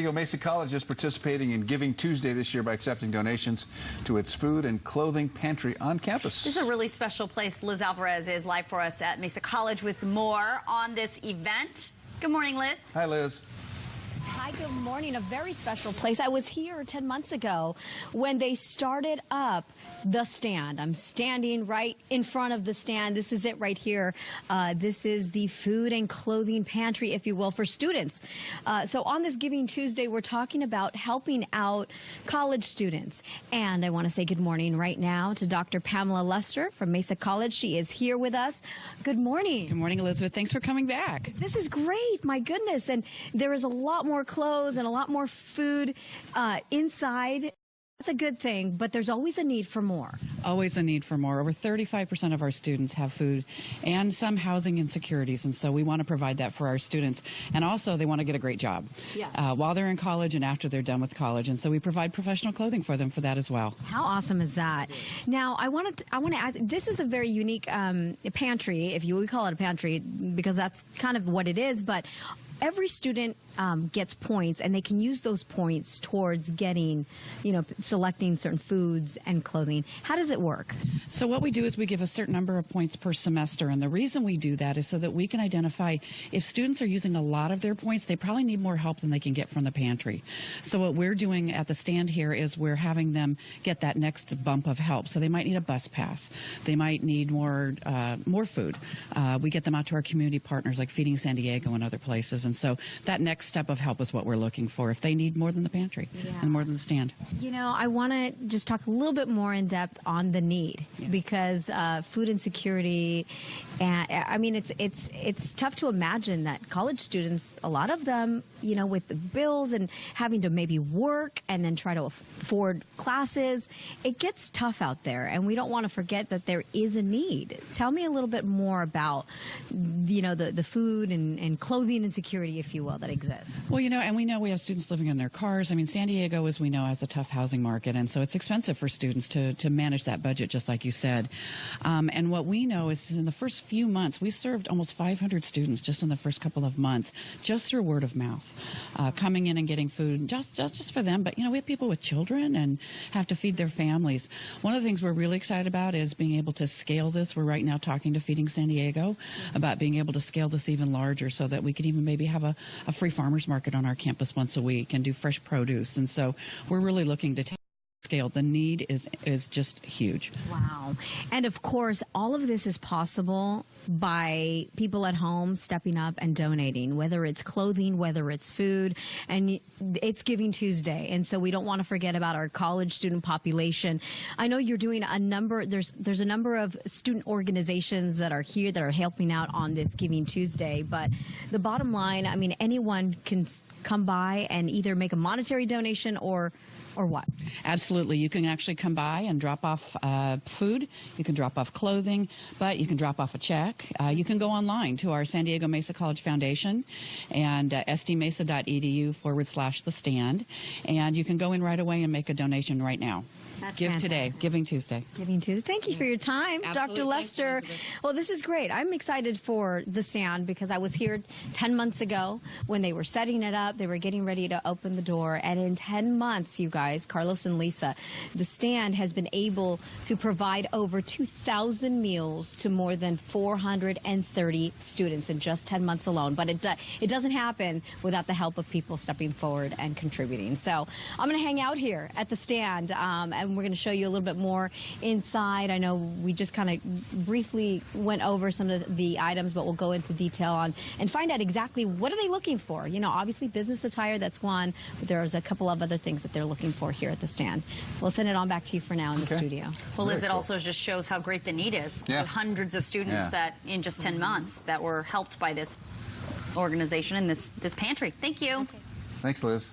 Diego Mesa College is participating in Giving Tuesday this year by accepting donations to its food and clothing pantry on campus. This is a really special place. Liz Alvarez is live for us at Mesa College with more on this event. Good morning, Liz. Hi, Liz. Hi, good morning. A very special place. I was here 10 months ago when they started up the stand. I'm standing right in front of the stand. This is it right here. This is the food and clothing pantry, if you will, for students. So on this Giving Tuesday, we're talking about helping out college students. And I want to say good morning right now to Dr. Pamela Lester from Mesa College. She is here with us. Good morning. Good morning, Elizabeth. Thanks for coming back. This is great. My goodness. And there is a lot more clothes and a lot more food inside. That's a good thing, but there's always a need for more. Always a need for more. Over 35% of our students have food and some housing insecurities, and so we want to provide that for our students. And also, they want to get a great job while they're in college and after they're done with college, and so we provide professional clothing for them for that as well. How awesome is that? Now, I want to ask, this is a very unique pantry, if you would call it a pantry, because that's kind of what it is, but every student gets points, and they can use those points towards getting, selecting certain foods and clothing. How does it work? So what we do is we give a certain number of points per semester, and the reason we do that is so that we can identify if students are using a lot of their points, they probably need more help than they can get from the pantry. So what we're doing at the stand here is we're having them get that next bump of help. So they might need a bus pass. They might need more food. We get them out to our community partners like Feeding San Diego and other places. And so that next step of help is what we're looking for if they need more than the pantry and more than the stand. I want to just talk a little bit more in depth on the need because food insecurity, and I mean, it's tough to imagine that college students, a lot of them, with the bills and having to maybe work and then try to afford classes, it gets tough out there, and we don't want to forget that there is a need. Tell me a little bit more about, the food and clothing insecurity, if you will, that exists. Well, and we know we have students living in their cars. I mean, San Diego, as we know, has a tough housing market, and so it's expensive for students to manage that budget, just like you said. And what we know is in the first few months, we served almost 500 students just in the first couple of months, just through word of mouth, coming in and getting food just for them. But, we have people with children and have to feed their families. One of the things we're really excited about is being able to scale this. We're right now talking to Feeding San Diego about being able to scale this even larger so that we could even maybe have a free farmers market on our campus once a week and do fresh produce. And so we're really looking to scale. The need is just huge. Wow. And of course, all of this is possible by people at home stepping up and donating, whether it's clothing, whether it's food, and it's Giving Tuesday. And so we don't want to forget about our college student population. I know you're doing a number, there's a number of student organizations that are here that are helping out on this Giving Tuesday, but the bottom line, I mean, anyone can come by and either make a monetary donation or what? Absolutely. You can actually come by and drop off food. You can drop off clothing, but you can drop off a check. You can go online to our San Diego Mesa College Foundation and sdmesa.edu/the stand. And you can go in right away and make a donation right now. That's Give fantastic. today, Giving Tuesday. Giving Tuesday. Thank you for your time, Absolutely. Dr. Lester. Thanks, well, this is great. I'm excited for the stand because I was here 10 months ago when they were setting it up. They were getting ready to open the door. And in 10 months, you guys, Carlos and Lisa, the stand has been able to provide over 2,000 meals to more than 430 students in just 10 months alone. But it doesn't happen without the help of people stepping forward and contributing. So I'm going to hang out here at the stand and we're going to show you a little bit more inside. I know we just kind of briefly went over some of the items, but we'll go into detail on and find out exactly what are they looking for. Obviously business attire, that's one, but there's a couple of other things that they're looking for here at the stand. We'll send it on back to you for now in the studio. Well, Liz, it also just shows how great the need is. With hundreds of students that in just 10 months that were helped by this organization and this pantry. Thank you. Thanks, Liz.